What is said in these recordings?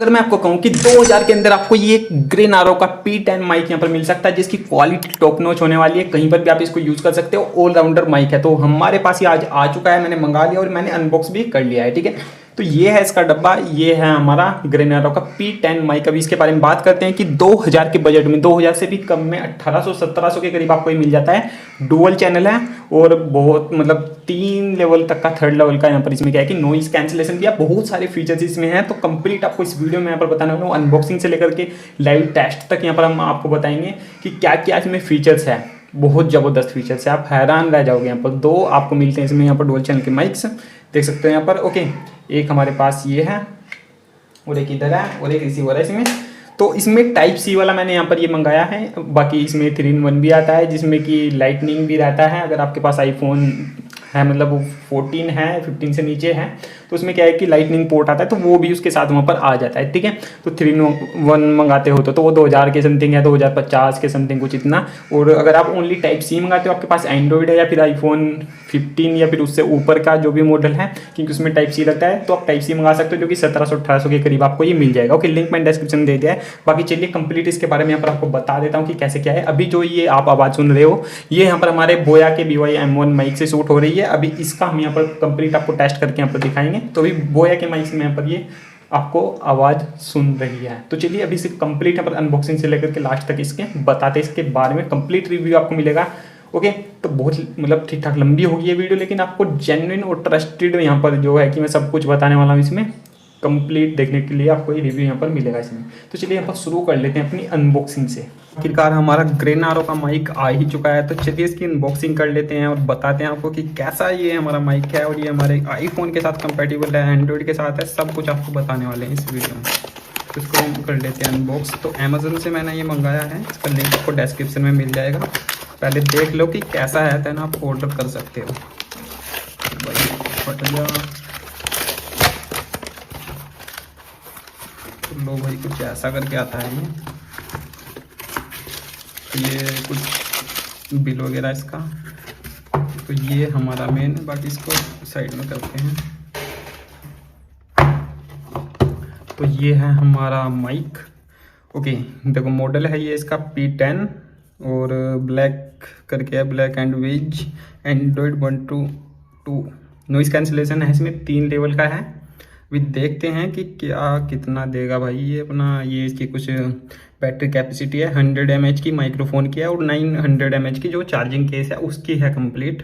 अगर मैं आपको कहूं कि 2000 के अंदर आपको ये ग्रे नारो का P10 माइक यहाँ पर मिल सकता है, जिसकी क्वालिटी टॉप नॉच होने वाली है। कहीं पर भी आप इसको यूज कर सकते हो, ऑलराउंडर माइक है। तो हमारे पास ये आज आ चुका है, मैंने मंगा लिया और मैंने अनबॉक्स भी कर लिया है। ठीक है, तो ये है इसका डब्बा, ये है हमारा ग्रे नारो का P10 माइक। अभी इसके बारे में बात करते हैं कि 2000 के बजट में, 2000 से भी कम में 1800-1700 के करीब आपको ये मिल जाता है। डुअल चैनल है और बहुत मतलब 3 लेवल तक का, 3rd लेवल का यहाँ पर इसमें क्या है कि नॉइज कैंसिलेशन भी है, बहुत सारे फीचर्स इसमें हैं। तो कंप्लीट आपको इस वीडियो में यहाँ पर बताने वाला हूँ, अनबॉक्सिंग से लेकर के लाइव टेस्ट तक यहाँ पर हम आपको बताएंगे कि क्या क्या इसमें फीचर्स है। बहुत ज़बरदस्त फीचर्स है, आप हैरान रह जाओगे। यहाँ पर 2 आपको मिलते हैं इसमें, यहाँ पर डुअल चैनल के माइक्स देख सकते हो यहाँ पर। ओके, एक हमारे पास ये है और एक इधर है और एक रिसीवर है इसमें। तो इसमें टाइप सी वाला मैंने यहाँ पर ये मंगाया है। बाकी इसमें 3-in-1 भी आता है, जिसमें कि लाइटनिंग भी रहता है। अगर आपके पास आईफोन है, मतलब वो 14 है, 15 से नीचे है, तो उसमें क्या है कि लाइटनिंग पोर्ट आता है, तो वो भी उसके साथ वहाँ पर आ जाता है। ठीक है, तो 3-in-1 मंगाते हो तो वो 2000 के समथिंग है, 2050 के समथिंग कुछ इतना। और अगर आप ओनली टाइप सी मंगाते हो, आपके पास एंड्रॉइड है या फिर आईफोन 15 या फिर उससे ऊपर का जो भी मॉडल है, क्योंकि उसमें टाइप सी लगता है, तो आप टाइप सी मंगा सकते हो, जो कि 1700-1800 के करीब आपको ये मिल जाएगा। ओके, लिंक मैंने डिस्क्रिप्शन में दे दिया है। बाकी चलिए कंप्लीट इसके बारे में यहाँ पर आपको बता देता हूँ कि कैसे क्या है। अभी जो ये आप आवाज़ सुन रहे हो, ये यहाँ पर हमारे बोया के BY-M1 माइक से शूट हो रही है। अभी इसका हम यहाँ पर कंप्लीट आपको टेस्ट करके यहाँ पर दिखाएंगे। तो अभी बोया के माइक से यहाँ पर ये आपको आवाज़ सुन रही है। तो चलिए अभी से कंप्लीट यहाँ पर अनबॉक्सिंग से लेकर के लास्ट तक इसके बताते, इसके बारे में कंप्लीट रिव्यू आपको मिलेगा। ओके, तो बहुत मतलब ठीक ठाक लंबी होगी ये वीडियो, लेकिन आपको जेन्युइन और ट्रस्टेड यहाँ पर जो है कि मैं सब कुछ बताने वाला हूँ इसमें, कंप्लीट देखने के लिए आपको ये रिव्यू यहाँ पर मिलेगा इसमें। तो चलिए यहाँ पर शुरू कर लेते हैं अपनी अनबॉक्सिंग से। आखिरकार हमारा ग्रे नारो का माइक आ ही चुका है, तो चलिए इसकी अनबॉक्सिंग कर लेते हैं और बताते हैं आपको कि कैसा ये हमारा माइक है। और ये हमारे आईफोन के साथ कंपेटिबल है, एंड्रॉइड के साथ है, सब कुछ आपको बताने वाले हैं इस वीडियो में। तो इसको हम कर लेते हैं अनबॉक्स। तो अमेजोन से मैंने ये मंगाया है, इसका लिंक आपको डिस्क्रिप्शन में मिल जाएगा। पहले देख लो कि कैसा है, देन आप ऑर्डर कर सकते हो। भाई फट गया, तो लो भाई, कुछ ऐसा करके आता है ये कुछ बिल वगैरह इसका। तो ये हमारा मेन, बाकी इसको साइड में करते हैं। तो ये है हमारा माइक। ओके, देखो मॉडल है ये इसका P10 और ब्लैक करके है, black and wedge, Android 1.2 noise cancellation है इसमें, 3 लेवल का है। अभी देखते हैं कि क्या कितना देगा भाई ये अपना। ये इसकी कुछ बैटरी कैपेसिटी है, 100 mAh की माइक्रोफोन की है और 900 mAh की जो चार्जिंग केस है उसकी है कंप्लीट।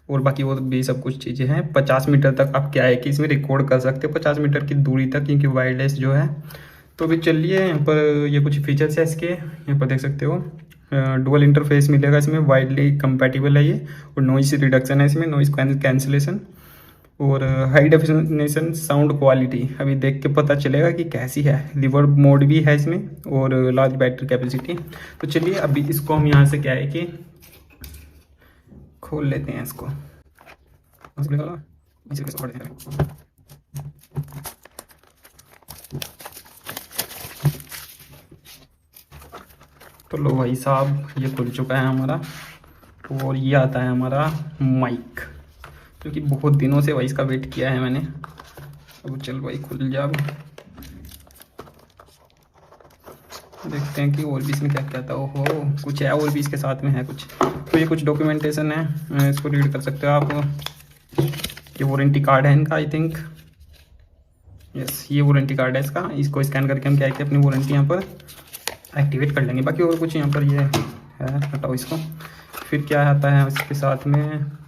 और बाकी वो भी सब कुछ चीज़ें हैं। 50 मीटर तक आप क्या है कि इसमें रिकॉर्ड कर सकते हो, 50 मीटर की दूरी तक, क्योंकि वायरलेस जो है। तो अभी चलिए यहाँ पर ये कुछ फीचर्स है इसके, यहाँ पर देख सकते हो। डुअल इंटरफेस मिलेगा इसमें, वाइडली कंपैटिबल है ये। और नॉइस रिडक्शन है इसमें, नॉइस कैंसिलेशन और हाई डेफिनेशन साउंड क्वालिटी। अभी देख के पता चलेगा कि कैसी है। रिवर्ब मोड भी है इसमें और लार्ज बैटरी कैपेसिटी। तो चलिए अभी इसको हम यहाँ से क्या है कि खोल लेते हैं इसको। तो लो भाई साहब, ये खुल चुका है हमारा। और ये आता है हमारा माइक, क्योंकि बहुत दिनों से भाई इसका वेट किया है मैंने। अब चल भाई खुल जा। देखते हैं कि और भी इसमें क्या क्या था। ओहो, कुछ है और भी इसके साथ में है कुछ। तो ये कुछ डॉक्यूमेंटेशन है, इसको रीड कर सकते हो आप। ये वारंटी कार्ड है इनका, आई थिंक। यस, ये वारंटी कार्ड है इसका। इसको स्कैन करके हम क्या है कि अपनी वारंटी यहाँ पर एक्टिवेट कर लेंगे। बाकी और कुछ यहाँ पर ये है, हटाओ इसको। फिर क्या आता है इसके साथ में।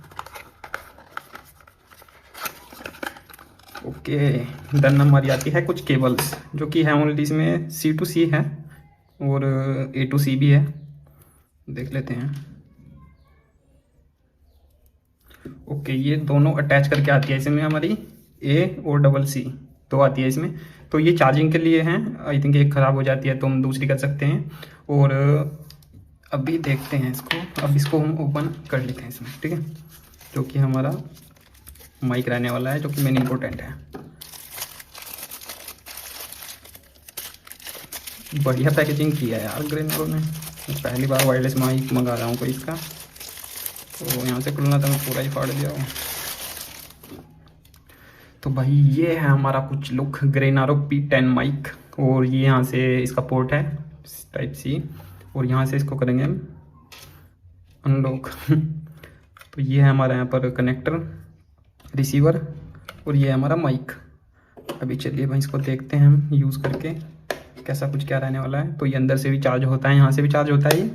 ओके, देन हमारी आती है कुछ केबल्स, जो कि है ओनली इसमें C to C है और A to C भी है। देख लेते हैं। ओके, ये दोनों अटैच करके आती है इसमें हमारी, A और C तो आती है इसमें। तो ये चार्जिंग के लिए हैं, आई थिंक एक ख़राब हो जाती है तो हम दूसरी कर सकते हैं। और अभी देखते हैं इसको। अब इसको हम ओपन कर लेते हैं इसमें, ठीक है, जो कि हमारा माइक रहने वाला है, जो कि मेन इम्पोर्टेंट है। बढ़िया पैकेजिंग किया है यार ग्रे नारो ने। पहली बार वायरलेस माइक मंगा रहा हूँ कोई इसका। तो यहाँ से खुलना था, मैं पूरा ही फाड़ दिया हूँ। तो तो भाई ये है हमारा कुछ लुक ग्रे नारो P10 माइक, और ये यहाँ से इसका पोर्ट है टाइप सी, और यहाँ से इसको करेंगे हम अनलॉक। तो ये है हमारा यहाँ पर कनेक्टर, रिसीवर, और ये है हमारा माइक। अभी चलिए भाई इसको देखते हैं हम यूज़ करके कैसा कुछ क्या रहने वाला है। तो ये अंदर से भी चार्ज होता है, यहाँ से भी चार्ज होता है ये,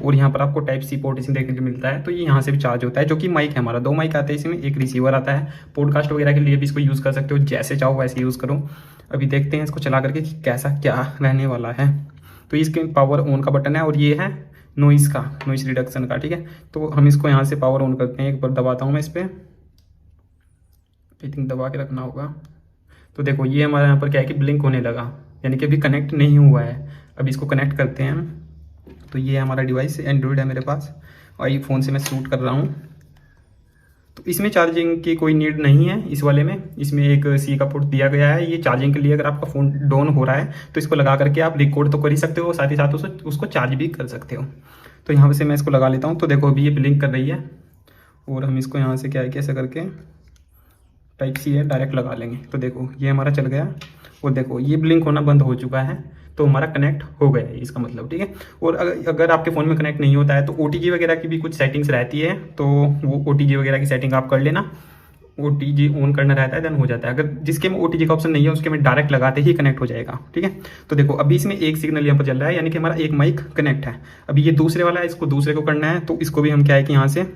और यहाँ पर आपको टाइप सी पोर्ट इसमें देखने को मिलता है। तो ये यहाँ से भी चार्ज होता है, जो कि माइक है हमारा। 2 माइक आते हैं इसमें, एक रिसीवर आता है। पॉडकास्ट वगैरह के लिए भी इसको यूज़ कर सकते हो, जैसे चाहो वैसे यूज़ करो। अभी देखते हैं इसको चला करके कि कैसा क्या रहने वाला है। तो इसके पावर ऑन का बटन है, और ये है नॉइज़ का, नॉइज़ रिडक्शन का, ठीक है। तो हम इसको यहाँ से पावर ऑन करते हैं। एक बार दबाता हूँ मैं इस पर, आई थिंक दबा के रखना होगा। तो देखो ये हमारे यहाँ पर क्या है कि ब्लिंक होने लगा, यानी कि अभी कनेक्ट नहीं हुआ है। अभी इसको कनेक्ट करते हैं हम। तो ये हमारा डिवाइस एंड्रॉयड है मेरे पास, और ये फ़ोन से मैं शूट कर रहा हूँ। तो इसमें चार्जिंग की कोई नीड नहीं है इस वाले में। इसमें एक सी का पोर्ट दिया गया है ये चार्जिंग के लिए। अगर आपका फ़ोन डाउन हो रहा है तो इसको लगा करके आप रिकॉर्ड तो कर ही सकते हो, साथ ही साथ उसको चार्ज भी कर सकते हो। तो यहाँ से मैं इसको लगा लेता हूँ। तो देखो अभी ये ब्लिंक कर रही है, और हम इसको यहाँ से क्या है कि ऐसा करके टाइप सी है डायरेक्ट लगा लेंगे। तो देखो ये हमारा चल गया, और देखो ये ब्लिंक होना बंद हो चुका है। तो हमारा कनेक्ट हो गया है इसका मतलब, ठीक है। और अगर आपके फ़ोन में कनेक्ट नहीं होता है तो OTG वगैरह की भी कुछ सेटिंग्स रहती है, तो वो OTG वगैरह की सेटिंग आप कर लेना। OTG ऑन करना रहता है, देन हो जाता है। अगर जिसके में OTG का ऑप्शन नहीं है उसके में डायरेक्ट लगाते ही कनेक्ट हो जाएगा, ठीक है। तो देखो अभी इसमें एक सिग्नल यहाँ पर चल रहा है, यानी कि हमारा एक माइक कनेक्ट है। अभी ये दूसरे वाला है, इसको दूसरे को करना है। तो इसको भी हम क्या है कि यहाँ से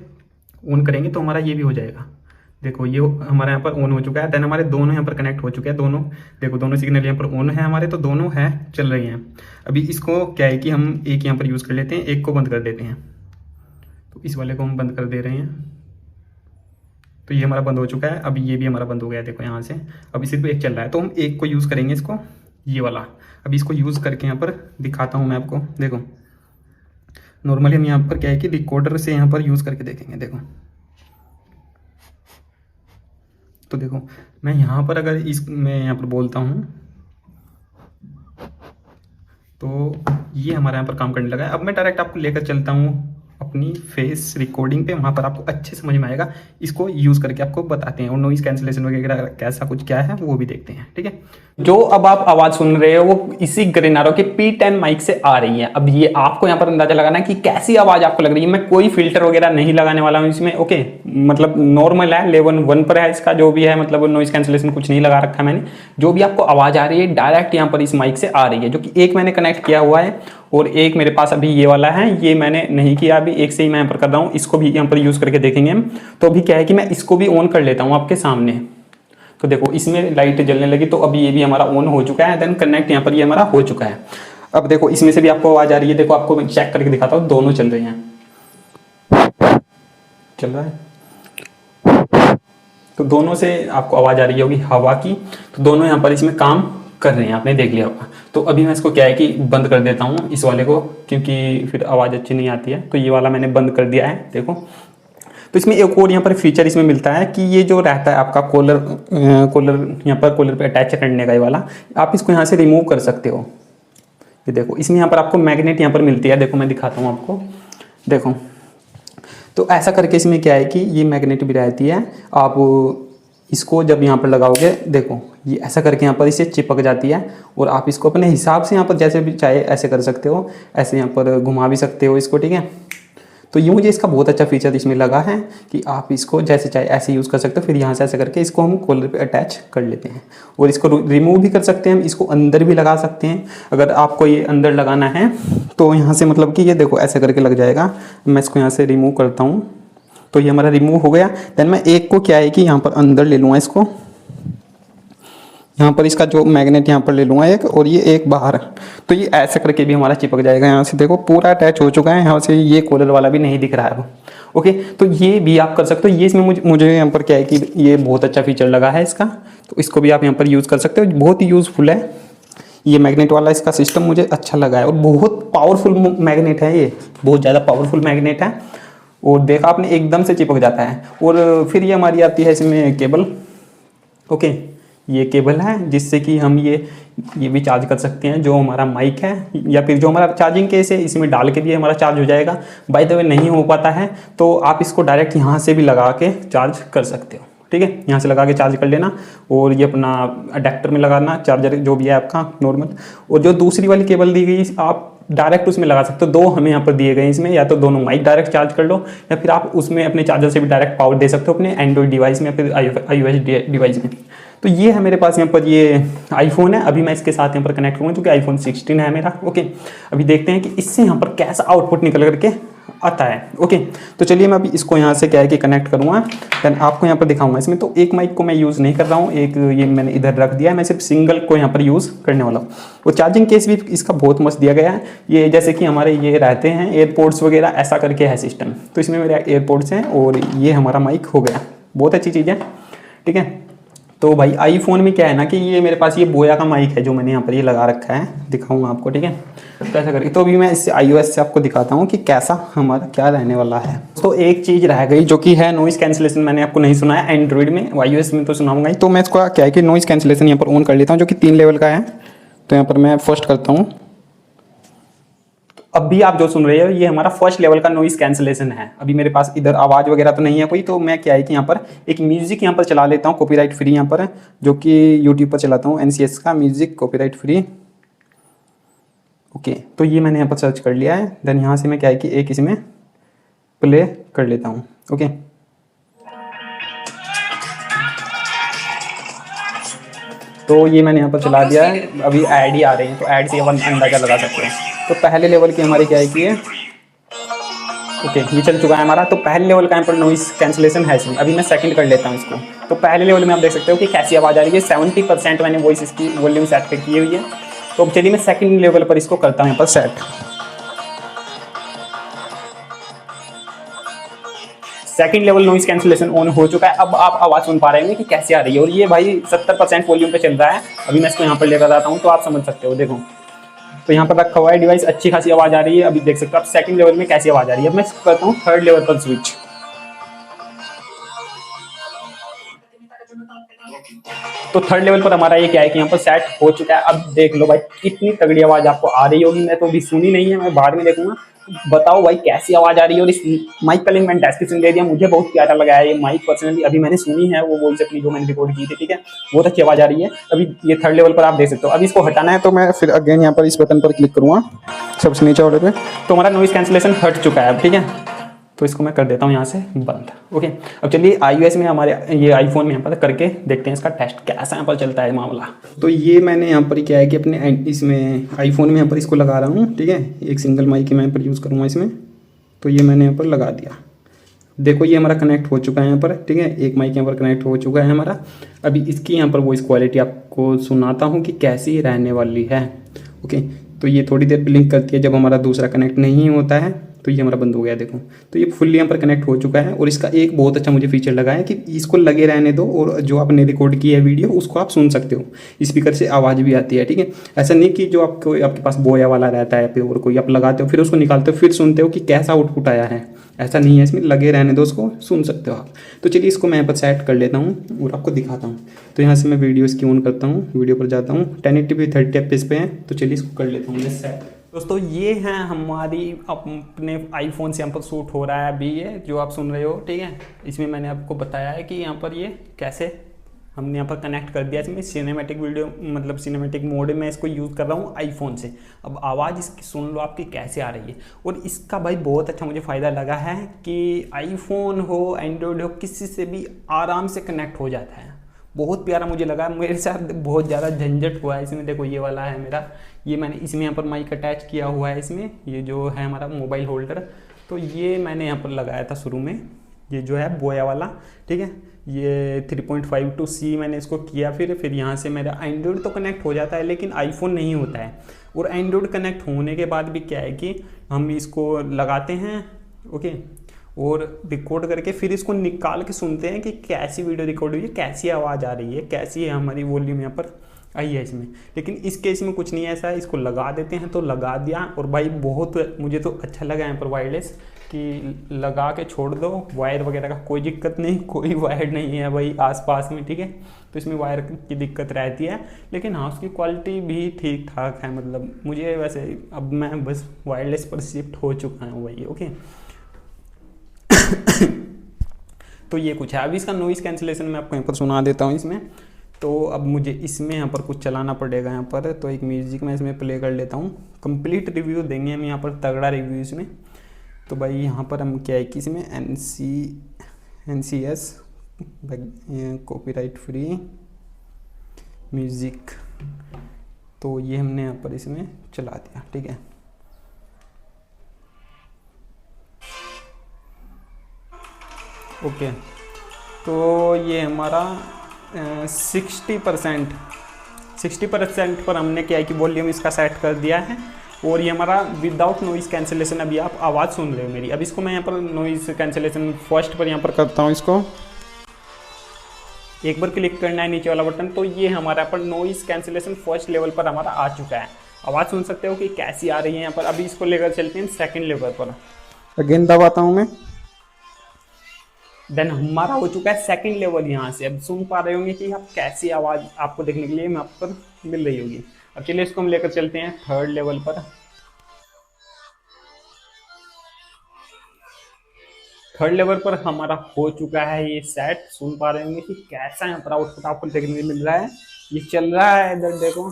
ऑन करेंगे तो हमारा ये भी हो जाएगा। देखो ये हमारे यहाँ पर ऑन हो चुका है। देन हमारे दोनों यहाँ पर कनेक्ट हो चुके हैं, दोनों। देखो दोनों सिग्नल यहाँ पर ऑन है हमारे, तो दोनों है चल रही हैं। अभी इसको क्या है कि हम एक यहाँ पर यूज़ कर लेते हैं, एक को बंद कर देते हैं। तो इस वाले को हम बंद कर दे रहे हैं। तो ये हमारा बंद हो चुका है। अभी ये भी हमारा बंद हो गया है, देखो यहाँ से। अभी सिर्फ एक चल रहा है, तो हम एक को यूज़ करेंगे, इसको, ये वाला। अभी इसको यूज़ करके यहाँ पर दिखाता हूँ मैं आपको। देखो नॉर्मली हम यहाँ पर क्या है कि रिकॉर्डर से यहाँ पर यूज़ करके देखेंगे। देखो तो देखो मैं यहाँ पर अगर मैं यहाँ पर बोलता हूँ तो ये हमारे यहाँ पर काम करने लगा है। अब मैं डायरेक्ट आपको लेकर चलता हूँ अपनी फेस रिकॉर्डिंग पे, वहाँ पर आपको अच्छे समझ में आएगा। इसको यूज़ करके आपको बताते हैं, और नॉइज़ कैंसिलेशन वगैरह कैसा कुछ क्या है वो भी देखते हैं, ठीक है। जो अब आप आवाज़ सुन रहे हो वो इसी ग्रे नारो के P10 माइक से आ रही है। अब ये आपको यहाँ पर अंदाजा लगाना है कि कैसी आवाज़ आपको लग रही है। मैं कोई फिल्टर वगैरह नहीं लगाने वाला हूँ इसमें, ओके। मतलब नॉर्मल है, लेवल 1 पर है इसका, जो भी है। मतलब नॉइज़ कैंसिलेशन कुछ नहीं लगा रखा है मैंने। जो भी आपको आवाज़ आ रही है डायरेक्ट यहाँ पर इस माइक से आ रही है, जो कि एक मैंने कनेक्ट किया हुआ है, और एक मेरे पास अभी ये वाला है, ये मैंने नहीं किया अभी। एक से ही मैं यहाँ पर कर रहा हूँ। इसको भी यहाँ पर यूज़ करके देखेंगे हम। तो अभी क्या है कि मैं इसको भी ऑन कर लेता हूँ आपके सामने। तो देखो इसमें लाइट जलने लगी, तो अभी ये भी हमारा ऑन हो चुका है। देन कनेक्ट यहाँ पर ये हमारा हो चुका है। अब देखो इसमें से भी आपको आवाज़ आ रही है। देखो आपको मैं चेक करके दिखाता हूँ, दोनों चल रही हैं, चल रहा है। तो दोनों से आपको आवाज़ आ रही होगी हवा की। तो दोनों यहाँ पर इसमें काम कर रहे हैं, आपने देख लिया होगा। तो अभी मैं इसको क्या है कि बंद कर देता हूँ इस वाले को, क्योंकि फिर आवाज़ अच्छी नहीं आती है। तो ये वाला मैंने बंद कर दिया है, देखो। तो इसमें एक और यहाँ पर फीचर इसमें मिलता है कि ये जो रहता है आपका कॉलर यहाँ पर कॉलर पे अटैच करने का ये वाला, आप इसको यहाँ से रिमूव कर सकते हो। ये देखो इसमें यहाँ पर आपको मैग्नेट यहाँ पर मिलती है। देखो मैं दिखाता हूँ आपको, देखो। तो ऐसा करके इसमें क्या है कि ये मैग्नेट भी रहती है। आप इसको जब यहाँ पर लगाओगे, देखो ये ऐसा करके यहाँ पर इसे चिपक जाती है, और आप इसको अपने हिसाब से यहाँ पर जैसे भी चाहे ऐसे कर सकते हो, ऐसे यहाँ पर घुमा भी सकते हो इसको, ठीक है। तो ये मुझे इसका बहुत अच्छा फीचर इसमें लगा है कि आप इसको जैसे चाहे ऐसे यूज़ कर सकते हो। फिर यहाँ से ऐसे करके इसको हम कॉलर पे अटैच कर लेते हैं, और इसको रिमूव भी कर सकते हैं हम। इसको अंदर भी लगा सकते हैं। अगर आपको ये अंदर लगाना है तो यहाँ से मतलब कि ये देखो ऐसे करके लग जाएगा। मैं इसको यहाँ से रिमूव करता हूँ, तो ये हमारा रिमूव हो गया। देन मैं एक को क्या है कि यहाँ पर अंदर ले लूँगा इसको, यहाँ पर इसका जो मैग्नेट यहाँ पर ले लूँगा एक, और ये एक बाहर। तो ये ऐसे करके भी हमारा चिपक जाएगा। यहाँ से देखो पूरा अटैच हो चुका है। यहाँ से ये कॉलर वाला भी नहीं दिख रहा है वो, ओके। तो ये भी आप कर सकते हो। ये इसमें मुझे यहाँ पर क्या है कि ये बहुत अच्छा फीचर लगा है इसका। तो इसको भी आप यहाँ पर यूज़ कर सकते हो, बहुत ही यूज़फुल है ये मैग्नेट वाला। इसका सिस्टम मुझे अच्छा लगा है, और बहुत पावरफुल मैग्नेट है ये, बहुत ज़्यादा पावरफुल मैग्नेट है। और देखा आपने एकदम से चिपक जाता है। और फिर ये हमारी आती है इसमें केबल, ओके। ये केबल है जिससे कि हम ये भी चार्ज कर सकते हैं, जो हमारा माइक है, या फिर जो हमारा चार्जिंग केस है इसमें डाल के भी हमारा चार्ज हो जाएगा। बाय द वे नहीं हो पाता है तो आप इसको डायरेक्ट यहाँ से भी लगा के चार्ज कर सकते हो, ठीक है, यहाँ से लगा के चार्ज कर लेना और ये अपना अडेप्टर में लगाना चार्जर जो भी है आपका नॉर्मल। और जो दूसरी वाली केबल दी गई आप डायरेक्ट उसमें लगा सकते हो, दो हमें यहाँ पर दिए गए हैं इसमें, या तो दोनों माइक डायरेक्ट चार्ज कर लो या फिर आप उसमें अपने चार्जर से भी डायरेक्ट पावर दे सकते हो अपने एंड्रॉइड डिवाइस में या फिर iOS डिवाइस में। तो ये है मेरे पास यहाँ पर ये आईफोन है, अभी मैं इसके साथ यहाँ पर कनेक्ट करूँगा क्योंकि आईफोन 16 है मेरा। ओके, अभी देखते हैं कि इससे यहाँ पर कैसा आउटपुट निकल करके आता है। ओके, तो चलिए मैं अभी इसको यहाँ से क्या है कि कनेक्ट करूँगा, देन आपको यहाँ पर दिखाऊंगा। इसमें तो एक माइक को मैं यूज़ नहीं कर रहा हूँ, एक ये मैंने इधर रख दिया है, मैं सिर्फ सिंगल को यहाँ पर यूज़ करने वाला हूँ। वो चार्जिंग केस भी इसका बहुत मस्त दिया गया है, ये जैसे कि हमारे ये रहते हैं एयरपोर्ट्स वगैरह ऐसा करके है सिस्टम, तो इसमें मेरे एयरपोर्ट्स हैं और ये हमारा माइक हो गया, बहुत अच्छी चीज़ है। ठीक है, तो भाई आईफोन में क्या है ना कि ये मेरे पास ये बोया का माइक है जो मैंने यहाँ पर ये लगा रखा है, दिखाऊंगा आपको। ठीक है, तो ऐसा करके तो अभी मैं इससे iOS से आपको दिखाता हूँ कि कैसा हमारा क्या रहने वाला है। तो एक चीज़ रह गई जो कि है नॉइज़ कैंसिलेशन, मैंने आपको नहीं सुनाया एंड्रॉइड में, iOS में तो सुनाऊंगा ही। तो मैं इसको क्या है कि नॉइज़ कैंसिलेशन यहाँ पर ऑन कर लेता हूँ जो कि 3 लेवल का है। तो यहाँ पर मैं फर्स्ट करता हूँ, अभी आप जो सुन रहे हो ये हमारा फर्स्ट लेवल का नॉइस कैंसिलेशन है। अभी मेरे पास इधर आवाज़ वगैरह तो नहीं है कोई, तो मैं क्या है कि यहाँ पर एक म्यूजिक यहाँ पर चला लेता हूँ कॉपीराइट फ्री, यहाँ पर जो कि यूट्यूब पर चलाता हूँ NCS का म्यूजिक कॉपीराइट फ्री। ओके, तो ये मैंने यहाँ पर सर्च कर लिया है, देन यहाँ से मैं क्या है कि एक इसमें प्ले कर लेता हूँ। ओके, तो ये मैंने यहाँ पर चला दिया है, अभी ऐड ही आ रहे हैं तो ऐड से अपन अंदाजा लगा सकते हैं। तो पहले लेवल की हमारी क्या है कि ओके ये चल चुका है हमारा। तो पहले लेवल का यहाँ पर नॉइस कैंसिलेशन है इसमें, अभी मैं सेकंड कर लेता हूँ इसको। तो पहले लेवल में आप देख सकते हो कि कैसी आवाज़ आ रही है, 70% मैंने वॉइस इसकी वॉल्यूम सेट पे की हुई है। तो चलिए मैं सेकंड लेवल पर इसको करता हूँ यहाँ पर set. Second level noise cancellation on हो चुका है, अब आप आवाज़ सुन पा रहे हैं कि कैसे आ रही है, और ये भाई 70% वॉल्यूम पे चल रहा है। अभी मैं इसको यहाँ पर लेकर आता हूँ तो आप समझ सकते हो, देखो तो यहाँ पर रखा हुआ है डिवाइस, अच्छी खासी आवाज़ आ रही है। अभी देख सकते हो आप सेकंड लेवल में कैसी आवाज़ आ रही है। अब मैं करता हूँ थर्ड लेवल पर स्विच। तो थर्ड लेवल पर हमारा ये क्या है कि यहाँ पर सेट हो चुका है। अब देख लो भाई कितनी तगड़ी आवाज़ आपको आ रही होगी, मैं तो अभी सुनी नहीं है, मैं बाद में देखूंगा। बताओ भाई कैसी आवाज़ आ रही है। और इस माइक का लिंक मैंने डिस्क्रिप्शन दे दिया, मुझे बहुत प्यारा लगा है ये माइक पर्सनली। अभी मैंने सुनी है वो वॉइस अपनी जो मैंने रिकॉर्ड की थी, ठीक है, बहुत अच्छी आवाज़ आ रही है। अभी ये थर्ड लेवल पर आप देख सकते हो। अभी इसको हटाना है तो मैं फिर अगेन यहाँ पर इस बटन पर क्लिक करूँगा सबसे नीचे वाले पे, तो हमारा नॉइस कैंसिलेशन हट चुका है अब। ठीक है, तो इसको मैं कर देता हूँ यहाँ से बंद। ओके, अब चलिए iOS में हमारे ये आईफोन में यहाँ पर करके देखते हैं इसका टेस्ट कैसा यहाँ पर चलता है मामला। तो ये मैंने यहाँ पर क्या है कि अपने इसमें आईफोन में यहाँ पर इसको लगा रहा हूँ। ठीक है, एक सिंगल माइक मैं यहाँ पर यूज़ करूँगा इसमें। तो ये मैंने यहाँ पर लगा दिया, देखो ये हमारा कनेक्ट हो चुका है यहाँ पर। ठीक है, एक माइक यहाँ पर कनेक्ट हो चुका है हमारा। अभी इसकी यहाँ पर वॉइस क्वालिटी आपको सुनाता हूँ कि कैसी रहने वाली है। ओके, तो ये थोड़ी देर ब्लिंक करती है जब हमारा दूसरा कनेक्ट नहीं होता है, तो ये हमारा बंद हो गया। देखो तो ये फुल्ली यहाँ पर कनेक्ट हो चुका है। और इसका एक बहुत अच्छा मुझे फीचर लगा है कि इसको लगे रहने दो और जो आपने रिकॉर्ड की है वीडियो उसको आप सुन सकते हो, स्पीकर से आवाज़ भी आती है। ठीक है, ऐसा नहीं कि जो आपको आपके पास बोया वाला रहता है फिर और कोई आप लगाते हो फिर उसको निकालते हो फिर सुनते हो कि कैसा आउटपुट आया है, ऐसा नहीं है। इसमें लगे रहने दो, उसको सुन सकते हो आप। तो चलिए इसको मैं यहाँ पर सेट कर लेता हूँ और आपको दिखाता हूँ। तो यहाँ से मैं वीडियो इसकी ऑन करता हूँ, वीडियो पर जाता हूँ, 1080p 30 fps पे है। तो चलिए इसको कर लेता हूँ मैं सेट। दोस्तों ये है हमारी अपने आईफोन से यहाँ पर शूट हो रहा है अभी ये जो आप सुन रहे हो। ठीक है, इसमें मैंने आपको बताया है कि यहाँ पर ये कैसे हमने यहाँ पर कनेक्ट कर दिया। इसमें सिनेमैटिक वीडियो मतलब सिनेमैटिक मोड में इसको यूज़ कर रहा हूँ आईफोन से। अब आवाज़ इसकी सुन लो आपकी कैसे आ रही है। और इसका भाई बहुत अच्छा मुझे फ़ायदा लगा है कि आईफोन हो एंड्रॉयड हो किसी से भी आराम से कनेक्ट हो जाता है। बहुत प्यारा मुझे लगा, मेरे साथ बहुत ज़्यादा झंझट हुआ है इसमें। देखो ये वाला है मेरा, ये मैंने इसमें यहाँ पर माइक अटैच किया हुआ है इसमें, ये जो है हमारा मोबाइल होल्डर। तो ये मैंने यहाँ पर लगाया था शुरू में, ये जो है बोया वाला। ठीक है, ये 3.52C मैंने इसको किया। फिर यहाँ से मेरा एंड्रॉयड तो कनेक्ट हो जाता है लेकिन आईफोन नहीं होता है। और एंड्रॉयड कनेक्ट होने के बाद भी क्या है कि हम इसको लगाते हैं ओके, और रिकॉर्ड करके फिर इसको निकाल के सुनते हैं कि कैसी वीडियो रिकॉर्ड हुई है, कैसी आवाज़ आ रही है, कैसी है हमारी वॉल्यूम यहाँ पर आई है इसमें। लेकिन इस केस में कुछ नहीं है ऐसा, इसको लगा देते हैं तो लगा दिया। और भाई बहुत मुझे तो अच्छा लगा यहाँ पर वायरलेस कि लगा के छोड़ दो, वायर वगैरह का कोई दिक्कत नहीं, कोई वायर नहीं है भाई आसपास में। ठीक है, तो इसमें वायर की दिक्कत रहती है, लेकिन हाँ उसकी क्वालिटी भी ठीक ठाक है। मतलब मुझे वैसे अब मैं बस वायरलेस पर शिफ्ट हो चुका हूँ भाई। ओके तो ये कुछ है। अभी इसका नॉइज़ कैंसिलेशन मैं आपको यहाँ पर सुना देता हूँ इसमें। तो अब मुझे इसमें यहाँ पर कुछ चलाना पड़ेगा यहाँ पर, तो एक म्यूज़िक मैं इसमें प्ले कर लेता हूँ। कंप्लीट रिव्यू देंगे हम यहाँ पर, तगड़ा रिव्यू इसमें। तो भाई यहाँ पर हम क्या है कि इसमें NCS कॉपीराइट फ्री म्यूज़िक, तो ये हमने यहाँ पर इसमें चला दिया, ठीक है। ओके, तो ये हमारा 60% पर हमने क्या है कि वॉल्यूम इसका सेट कर दिया है, और ये हमारा विदाउट नॉइज़ कैंसिलेशन। अभी आप आवाज़ सुन रहे हो मेरी। अब इसको मैं यहाँ पर नॉइज़ कैंसिलेशन फर्स्ट पर यहाँ पर करता हूँ। इसको एक बार क्लिक करना है नीचे वाला बटन, तो ये हमारा यहाँ पर नॉइज़ कैंसिलेशन फर्स्ट लेवल पर हमारा आ चुका है। आवाज़ सुन सकते हो कि कैसी आ रही है यहाँ पर। अभी इसको लेकर चलते हैं सेकेंड लेवल पर। अगेन दबाता हूँ मैं, देन हमारा हो चुका है सेकंड लेवल। यहाँ से अब सुन पा रहे होंगे कि आप कैसी आवाज़ आपको देखने के लिए मैं आप पर मिल रही होगी। अब चलिए इसको हम लेकर चलते हैं थर्ड लेवल पर। थर्ड लेवल पर हमारा हो चुका है ये सेट। सुन पा रहे होंगे कि कैसा यहाँ पर आउटपुट आपको देखने के लिए मिल रहा है। ये चल रहा है इधर देखो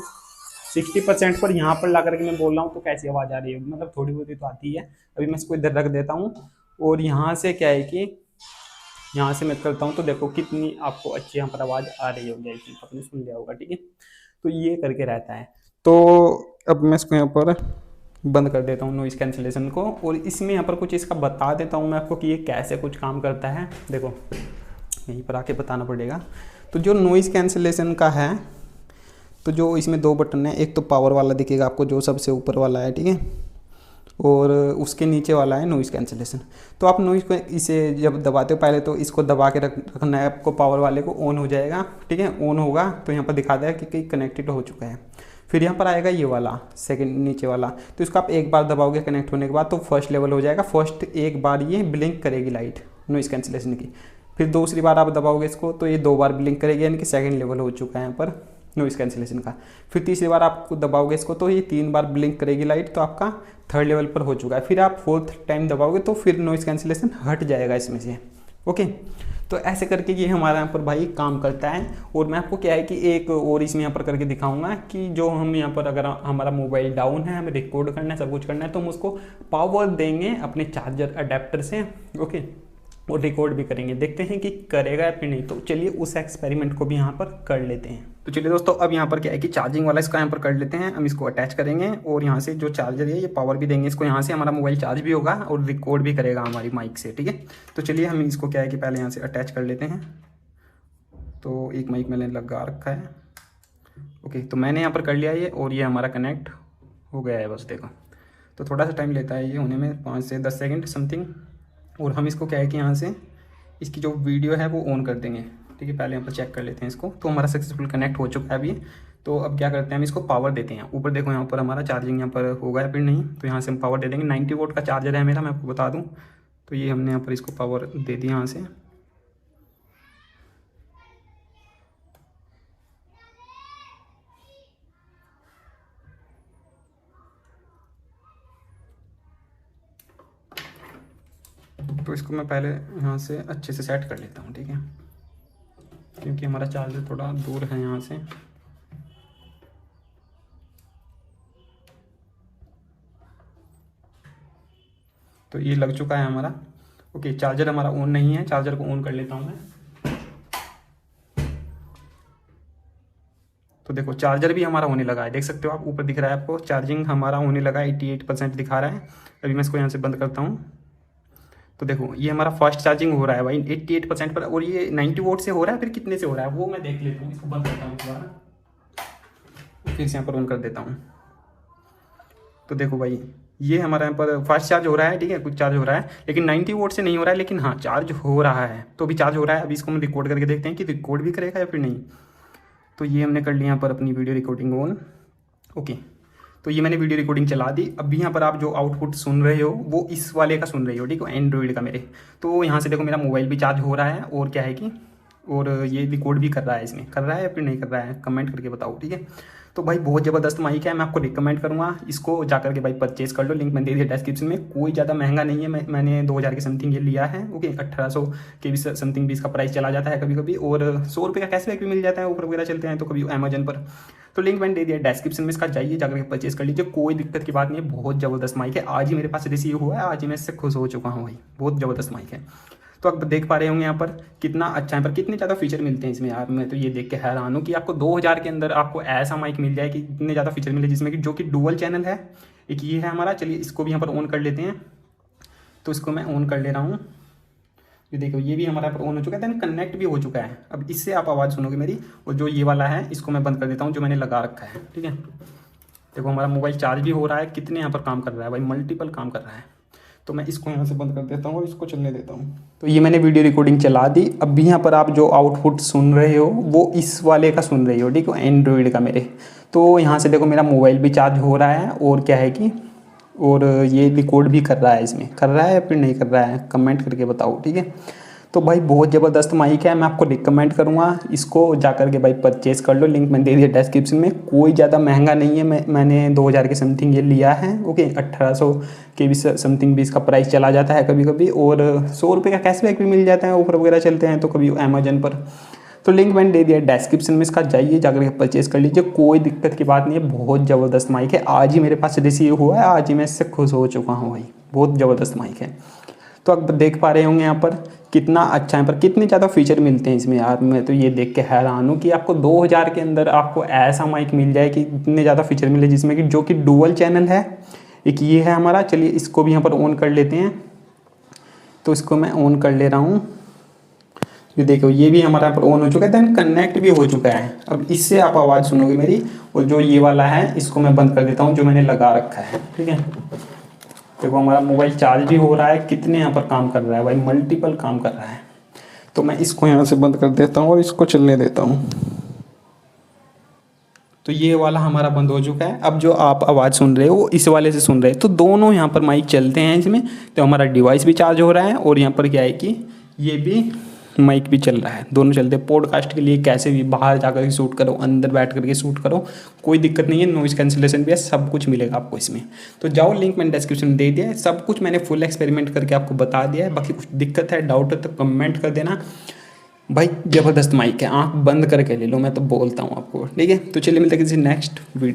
60% पर। यहाँ पर ला करके मैं बोल रहा हूँ तो कैसी आवाज़ आ रही है, मतलब थोड़ी बहुत ही तो आती है। अभी मैं इसको इधर रख देता हूँ, और यहाँ से क्या है कि यहाँ से मैं करता हूँ तो देखो कितनी आपको अच्छी यहाँ पर आवाज़ आ रही होगी। आई थिंक आपने सुन लिया होगा, ठीक है। तो ये करके रहता है। तो अब मैं इसको यहाँ पर बंद कर देता हूँ नॉइज़ कैंसिलेशन को, और इसमें यहाँ पर कुछ इसका बता देता हूँ मैं आपको कि ये कैसे कुछ काम करता है। देखो यहीं पर आके बताना पड़ेगा। तो जो नॉइज़ कैंसिलेशन का है, तो जो इसमें दो बटन है, एक तो पावर वाला दिखेगा आपको जो सबसे ऊपर वाला है, ठीक है, और उसके नीचे वाला है नॉइज़ कैंसिलेशन। तो आप नॉइज़ को इसे जब दबाते हो पहले तो इसको दबा के रखना है आपको, पावर वाले को ऑन हो जाएगा, ठीक है। ऑन होगा तो यहाँ पर दिखा देगा कि कनेक्टेड हो चुका है। फिर यहाँ पर आएगा ये वाला सेकंड नीचे वाला, तो इसको आप एक बार दबाओगे कनेक्ट होने के बाद तो फर्स्ट लेवल हो जाएगा। फर्स्ट एक बार ये ब्लिंक करेगी लाइट नॉइज़ कैंसिलेशन की। फिर दूसरी बार आप दबाओगे इसको तो ये 2 बार ब्लिंक करेगी, यानी कि सेकंड लेवल हो चुका है यहाँ पर नॉइज़ कैंसिलेशन का। फिर तीसरी बार आप दबाओगे इसको तो ये 3 बार ब्लिंक करेगी लाइट, तो आपका थर्ड लेवल पर हो चुका है। फिर आप फोर्थ टाइम दबाओगे तो फिर नॉइज़ कैंसिलेशन हट जाएगा इसमें से। ओके, तो ऐसे करके ये हमारा यहाँ पर भाई काम करता है। और मैं आपको क्या है कि एक और इसमें यहाँ पर करके दिखाऊंगा कि जो हम यहाँ पर अगर हमारा मोबाइल डाउन है, हमें रिकॉर्ड करना है, सब कुछ करना है, तो हम उसको पावर देंगे अपने चार्जर अडेप्टर से। ओके, और रिकॉर्ड भी करेंगे, देखते हैं कि करेगा या फिर नहीं। तो चलिए उस एक्सपेरिमेंट को भी यहाँ पर कर लेते हैं। तो चलिए दोस्तों, अब यहाँ पर क्या है कि चार्जिंग वाला इसका यहाँ पर कर लेते हैं। हम इसको अटैच करेंगे और यहाँ से जो चार्जर है ये पावर भी देंगे इसको, यहाँ से हमारा मोबाइल चार्ज भी होगा और रिकॉर्ड भी करेगा हमारी माइक से, ठीक है। तो चलिए हम इसको क्या है कि पहले यहाँ से अटैच कर लेते हैं। तो एक माइक मैंने लगा रखा है। ओके, तो मैंने यहाँ पर कर लिया ये, और ये हमारा कनेक्ट हो गया है। बस देखो, तो थोड़ा सा टाइम लेता है ये होने में, 5 से 10 सेकेंड समथिंग। और हम इसको क्या है कि यहाँ से इसकी जो वीडियो है वो ऑन कर देंगे, ठीक है। पहले यहाँ पर चेक कर लेते हैं इसको। तो हमारा सक्सेसफुल कनेक्ट हो चुका है अभी। तो अब क्या करते हैं, हम इसको पावर देते हैं। ऊपर देखो यहाँ पर हमारा चार्जिंग यहाँ पर होगा या फिर नहीं, तो यहाँ से हम पावर दे देंगे। 90 वोट का चार्जर है मेरा, मैं आपको बता दूँ। तो ये हमने यहाँ पर इसको पावर दे दी यहाँ से। तो इसको मैं पहले यहाँ से अच्छे से सेट कर लेता हूँ, ठीक है, क्योंकि हमारा चार्जर थोड़ा दूर है यहाँ से। तो ये लग चुका है हमारा। ओके, चार्जर हमारा ऑन नहीं है, चार्जर को ऑन कर लेता हूँ मैं। तो देखो चार्जर भी हमारा होने लगा है, देख सकते हो आप, ऊपर दिख रहा है आपको चार्जिंग हमारा होने लगा है। 88% दिखा रहा है। अभी मैं इसको यहाँ से बंद करता हूँ। तो देखो ये हमारा फास्ट चार्जिंग हो रहा है भाई 88% पर, और ये 90 वोट से हो रहा है। फिर कितने से हो रहा है वो मैं देख लेता हूँ। इसको बंद करता हूँ दोबारा, फिर से यहाँ पर ऑन कर देता हूँ। तो देखो भाई ये हमारा यहाँ पर फास्ट चार्ज हो रहा है, ठीक है, कुछ चार्ज हो रहा है, लेकिन 90 वोट से नहीं हो रहा है, लेकिन हाँ चार्ज हो रहा है। तो अभी चार्ज हो रहा है। अभी इसको हम रिकॉर्ड करके देखते हैं कि रिकॉर्ड भी करेगा या फिर नहीं। तो ये हमने कर लिया यहाँ पर अपनी वीडियो रिकॉर्डिंग ऑन। ओके, तो ये मैंने वीडियो रिकॉर्डिंग चला दी। अभी यहाँ पर आप जो आउटपुट सुन रहे हो वो इस वाले का सुन रहे हो, ठीक है, एंड्रॉइड का मेरे। तो यहाँ से देखो मेरा मोबाइल भी चार्ज हो रहा है, और क्या है कि और ये रिकॉर्ड भी कर रहा है। इसमें कर रहा है या फिर नहीं कर रहा है, कमेंट करके बताओ, ठीक है। तो भाई बहुत ज़बरदस्त माइक है, मैं आपको रिकमेंड करूँगा इसको जाकर के भाई परचेज कर लो, लिंक मैंने दे दिया डिस्क्रिप्शन में। कोई ज़्यादा महंगा नहीं है, मैंने 2000 के समथिंग ये लिया है। ओके 1800 के भी समथिंग भी इसका प्राइस चला जाता है कभी कभी, और 100 रुपये का कैशबैक भी मिल जाता है, ऑफर वगैरह चलते हैं तो कभी अमेजन पर। तो लिंक मैंने दे दिया डिस्क्रिप्शन में, इसका जाइए जाकर के परचेज कर लीजिए, कोई दिक्कत की बात नहीं है। बहुत ज़बरदस्त माइक है, आज ही मेरे पास रिसीव हुआ है, आज ही मैं इससे खुश हो चुका हूँ भाई, बहुत ज़बरदस्त माइक है। तो आप देख पा रहे होंगे यहाँ पर कितना अच्छा है, पर कितने ज़्यादा फीचर मिलते हैं इसमें यार। मैं तो ये देख के हैरान हूँ कि आपको 2000 के अंदर आपको ऐसा माइक मिल जाए कि इतने ज़्यादा फीचर मिले, जिसमें कि जो कि डुअल चैनल है। एक ये है हमारा, चलिए इसको भी यहाँ पर ऑन कर लेते हैं। तो इसको मैं ऑन कर ले रहा हूँ, ये देखो ये भी हमारा पर ऑन हो चुका है, देन कनेक्ट भी हो चुका है। अब इससे आप आवाज़ सुनोगे मेरी, और जो ये वाला है इसको मैं बंद कर देता हूँ जो मैंने लगा रखा है, ठीक है। देखो हमारा मोबाइल चार्ज भी हो रहा है, कितने यहाँ पर काम कर रहा है भाई, मल्टीपल काम कर रहा है। तो मैं इसको यहाँ से बंद कर देता हूँ और इसको चलने देता हूँ। तो ये मैंने वीडियो रिकॉर्डिंग चला दी। अब भी यहाँ पर आप जो आउटपुट सुन रहे हो वो इस वाले का सुन रहे हो, ठीक है, एंड्रॉयड का मेरे। तो यहाँ से देखो मेरा मोबाइल भी चार्ज हो रहा है, और क्या है कि और ये रिकॉर्ड भी कर रहा है, इसमें कर रहा है या फिर नहीं कर रहा है, कमेंट करके बताओ, ठीक है। तो भाई बहुत ज़बरदस्त माइक है, मैं आपको रिकमेंड करूँगा इसको जाकर के भाई परचेज़ कर लो, लिंक मैंने दे दिया डिस्क्रिप्शन में। कोई ज़्यादा महंगा नहीं है, मैंने 2000 के समथिंग ये लिया है। ओके 1800 के भी समथिंग भी इसका प्राइस चला जाता है कभी कभी, और 100 रुपये का कैशबैक भी मिल जाता है, ऑफर वगैरह चलते हैं तो कभी अमेजन पर। तो लिंक मैंने दे दिया डिस्क्रिप्शन में, इसका जाइए जाकर के परचेज़ कर लीजिए, कोई दिक्कत की बात नहीं है। बहुत ज़बरदस्त माइक है, आज ही मेरे पास रिसीव हुआ है, आज ही मैं इससे खुश हो चुका हूँ भाई, बहुत ज़बरदस्त माइक है। तो आप देख पा रहे होंगे यहाँ पर कितना अच्छा है, पर कितने ज़्यादा फीचर मिलते हैं इसमें यार। मैं तो ये देख के हैरान हूँ कि आपको 2000 के अंदर आपको ऐसा माइक मिल जाए कि इतने ज़्यादा फीचर मिले, जिसमें कि जो कि डुअल चैनल है। एक ये है हमारा, चलिए इसको भी यहाँ पर ऑन कर लेते हैं। तो इसको मैं ऑन कर ले रहा हूँ, ये देखो ये भी हमारा पर ऑन हो चुका है, देन कनेक्ट भी हो चुका है। अब इससे आप आवाज़ सुनोगे मेरी, और जो ये वाला है इसको मैं बंद कर देता हूँ जो मैंने लगा रखा है, ठीक है। देखो हमारा मोबाइल चार्ज भी हो रहा है, कितने यहाँ पर काम कर रहा है भाई, मल्टीपल काम कर रहा है। तो मैं इसको यहाँ से बंद कर देता हूँ और इसको चलने देता हूँ। तो ये वाला हमारा बंद हो चुका है। अब जो आप आवाज़ सुन रहे हो वो इस वाले से सुन रहे हो, तो दोनों यहाँ पर माइक चलते हैं इसमें। तो हमारा डिवाइस भी चार्ज हो रहा है, और यहाँ पर क्या है कि ये भी माइक भी चल रहा है, दोनों चलते हैं। पॉडकास्ट के लिए कैसे भी बाहर जाकर के शूट करो, अंदर बैठ करके शूट करो, कोई दिक्कत नहीं है। नॉइस कैंसिलेशन भी है, सब कुछ मिलेगा आपको इसमें। तो जाओ, लिंक मैंने डिस्क्रिप्शन में दे दिया है, सब कुछ मैंने फुल एक्सपेरिमेंट करके आपको बता दिया है। बाकी कुछ दिक्कत है, डाउट है तो कमेंट कर देना भाई। ज़बरदस्त माइक है, आँख बंद करके ले लो, मैं तो बोलता हूँ आपको, ठीक है। तो चलिए मिलते हैं किसी नेक्स्ट वीडियो।